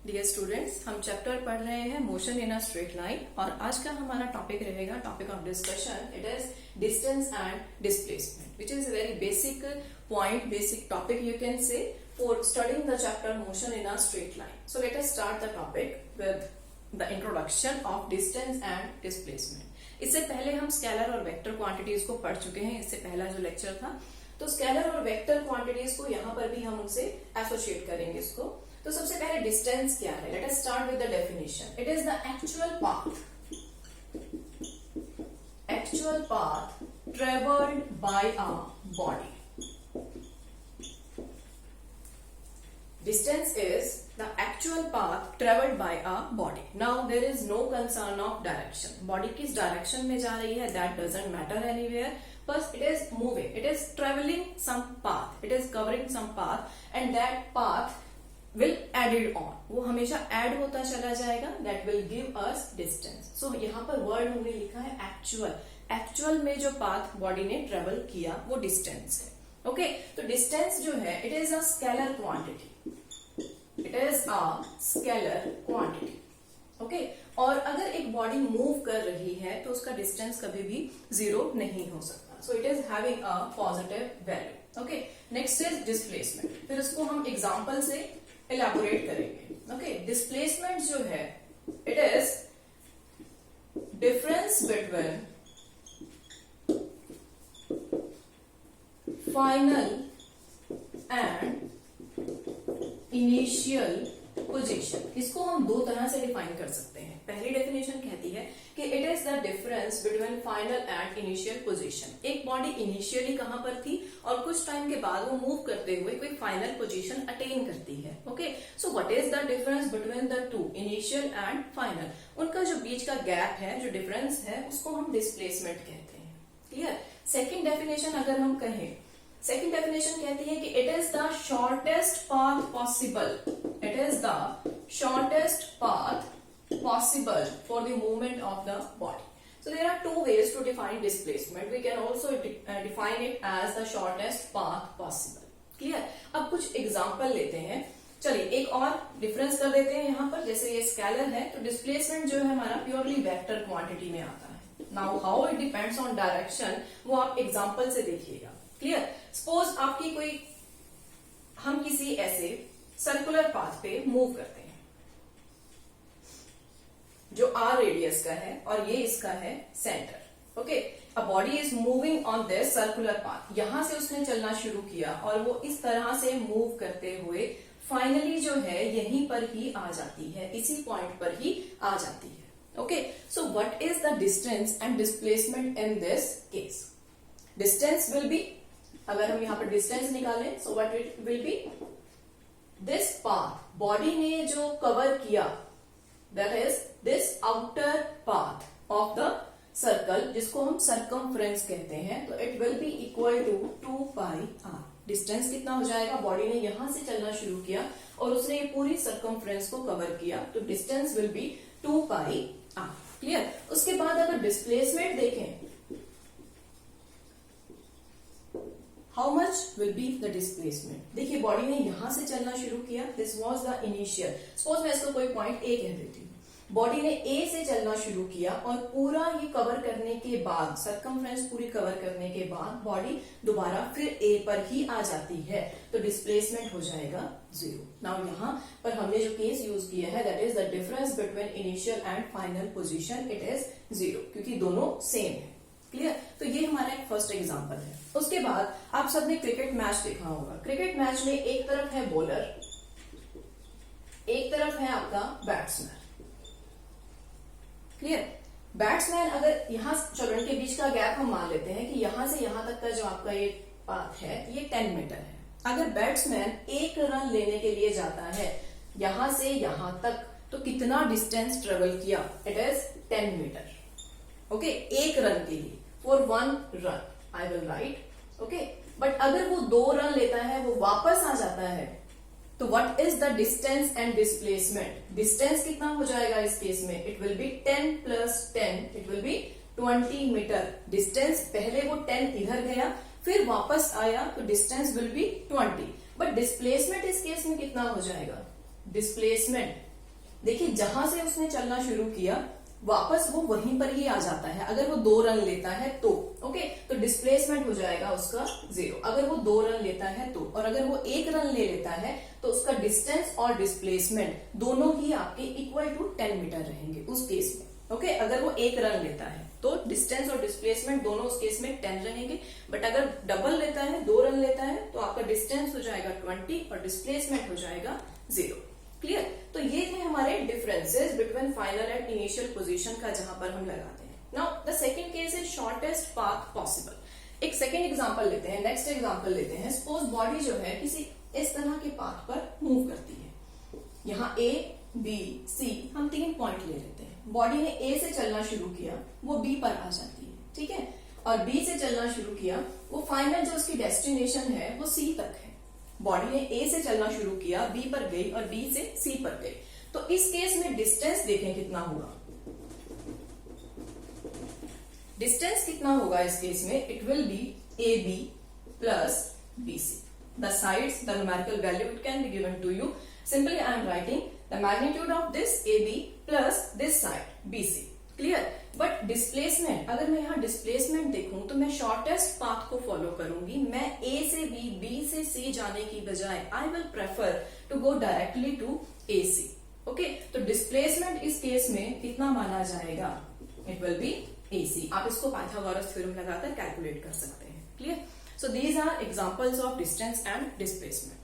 Dear students, हम chapter पढ़ रहे हैं motion in a straight line और आज का हमारा टॉपिक रहेगा topic of discussion it is distance and displacement which is a very basic point, basic topic you can say for studying the chapter motion in a straight line. So let us start the topic with the introduction of distance and displacement. इससे पहले हम scalar और vector quantities को पढ़ चुके हैं. इससे पहला जो लेक्चर था तो स्केलर और वेक्टर क्वांटिटीज को यहाँ पर भी हम उनसे एसोसिएट करेंगे इसको. तो सबसे पहले डिस्टेंस क्या है? Let us start with the definition. It is the actual path travelled by a body. Distance is the actual path traveled by a body. Now there is no concern of direction. Body किस direction में जा रही है that doesn't matter anywhere. But it is moving. It is traveling some path. It is covering some path and that path will added on. वो हमेशा add होता चला जाएगा. That will give us distance. So यहाँ पर word हमने लिखा है actual. Actual में जो path body ने travel किया वो distance है. Okay? तो distance जो है it is a scalar quantity. It is a scalar quantity. Okay? और अगर एक बॉडी मूव कर रही है तो उसका डिस्टेंस कभी भी जीरो नहीं हो सकता. So it is having a positive value. Okay, next is displacement. फिर उसको हम एग्जांपल से एलैबोरेट करेंगे. ओके, डिस्प्लेसमेंट जो है it is difference between final and initial position. इसको हम दो तरह से डिफाइन कर सकते हैं. पहली डेफिनेशन कहती है कि it is the difference between final and initial position. एक बॉडी इनिशियली कहां पर थी और कुछ टाइम के बाद वो मूव करते हुए कोई फाइनल पोजीशन अटेन करती है. Okay, so what is the difference between the two, initial and final? उनका जो बीच का गैप है, जो डिफरेंस है, उसको हम डिस्प्लेसमेंट कहते हैं. क्लियर? सेकेंड डेफिनेशन अगर हम कहें, सेकेंड डेफिनेशन कहती है कि it is the shortest path possible. It is the shortest path possible for the movement of the body. So there are two ways to define displacement. We can also define it as the shortest path possible. Clear? अब कुछ example लेते हैं. चलिए एक और difference कर देते हैं यहाँ पर. जैसे ये स्केलर है तो डिस्प्लेसमेंट जो है हमारा प्योरली वेक्टर क्वांटिटी में आता है. Now how it depends on direction वो आप एग्जाम्पल से देखिएगा. क्लियर? सपोज आपकी कोई, हम किसी ऐसे सर्कुलर पाथ पे मूव करते हैं जो आर रेडियस का है और ये इसका है centre. Okay, a body is moving on this circular path. यहां से उसने चलना शुरू किया और वो इस तरह से मूव करते हुए फाइनली जो है यहीं पर ही आ जाती है, इसी पॉइंट पर ही आ जाती है. Okay, so what is the distance and displacement in this case? Distance will be, अगर हम यहाँ पर डिस्टेंस निकालें, so what it will be this path body ने जो कवर किया, that is this outer path of the circle, जिसको हम सर्कमफ्रेंस कहते हैं. तो it will be equal to 2 pi r. Distance कितना हो जाएगा? बॉडी ने यहां से चलना शुरू किया और उसने ये पूरी सर्कमफ्रेंस को कवर किया, तो distance will be 2 pi r. Clear? उसके बाद अगर डिस्प्लेसमेंट देखें, how much will be the displacement? देखिए बॉडी ने यहां से चलना शुरू किया, this was the initial. Suppose मैं इसको कोई पॉइंट ए कह देती हूँ. बॉडी ने ए से चलना शुरू किया और पूरा ये कवर करने के बाद, सर्कमफ्रेंस पूरी कवर करने के बाद बॉडी दोबारा फिर ए पर ही आ जाती है, तो डिस्प्लेसमेंट हो जाएगा 0. नाउ यहाँ पर हमने जो केस यूज किया है that is the difference between initial and final position, it is 0 क्योंकि दोनों सेम है. क्लियर? तो ये हमारा एक फर्स्ट एग्जांपल है. उसके बाद आप सबने क्रिकेट मैच देखा होगा. क्रिकेट मैच में एक तरफ है बॉलर, एक तरफ है आपका बैट्समैन. क्लियर? बैट्समैन अगर यहां, चलो इनके बीच का गैप हम मान लेते हैं कि यहां से यहां तक का जो आपका ये पाथ है ये 10 मीटर है. अगर बैट्समैन एक रन लेने के लिए जाता है यहां से यहां तक, तो कितना डिस्टेंस ट्रेवल किया? It is 10 metre. ओके, एक रन के लिए, for 1 run I will write. Okay, but अगर वो 2 रन लेता है, वो वापस आ जाता है, तो what is the distance and displacement? Distance कितना हो जाएगा इस केस में? It will be 10 plus 10, it will be 20 metre. Distance पहले वो 10 इधर गया, फिर वापस आया, तो distance will be 20. But displacement इस केस में कितना हो जाएगा? डिस्प्लेसमेंट देखिए जहां से उसने चलना शुरू किया वापस वो वहीं पर ही आ जाता है। अगर वो 2 रन लेता है तो ओके, तो डिस्प्लेसमेंट हो जाएगा उसका 0। अगर वो 2 रन लेता है तो, और अगर वो 1 रन ले लेता है तो उसका डिस्टेंस और डिस्प्लेसमेंट दोनों ही आपके इक्वल टू 10 मीटर रहेंगे उस केस में। ओके, अगर वो 1 रन लेता है तो डिस्टेंस और डिस्प्लेसमेंट दोनों उस केस में 10 रहेंगे। बट अगर डबल लेता है, 2 रन लेता है, तो आपका डिस्टेंस हो जाएगा 20 और डिस्प्लेसमेंट हो जाएगा 0। क्लियर? तो ये थे हमारे differences between final and initial position का, जहां पर हम लगाते हैं। Now the second case is shortest path possible. एक सेकंड एग्जांपल लेते हैं, नेक्स्ट एग्जांपल लेते हैं। सपोज बॉडी जो है किसी इस तरह के पाथ पर मूव करती है। यहाँ A, B, C हम 3 पॉइंट ले लेते हैं। बॉडी ने A से चलना शुरू किया, वो B पर आ जाती है, ठीक है, और B से चलना शुरू किया, वो फाइनल जो उसकी डेस्टिनेशन है वो C तक है। बॉडी ने A से चलना शुरू किया, B पर गई और B से C पर गई। तो इस केस में डिस्टेंस देखें कितना होगा। डिस्टेंस कितना होगा इस केस में? It will B AB plus BC। The sides, the numerical value, it can be given to you. Simply I am writing the magnitude of this AB plus this side BC. Clear? But displacement, अगर मैं यहाँ displacement देखूं तो मैं shortest path को follow करूंगी। मैं A से B, B से C जाने की बजाय I will prefer to go directly to AC। Okay, तो डिस्प्लेसमेंट इस केस में कितना माना जाएगा? It will be AC। आप इसको पाइथागोरस थ्योरम लगाकर कैलकुलेट कर सकते हैं। Clear? So these are examples of distance and displacement.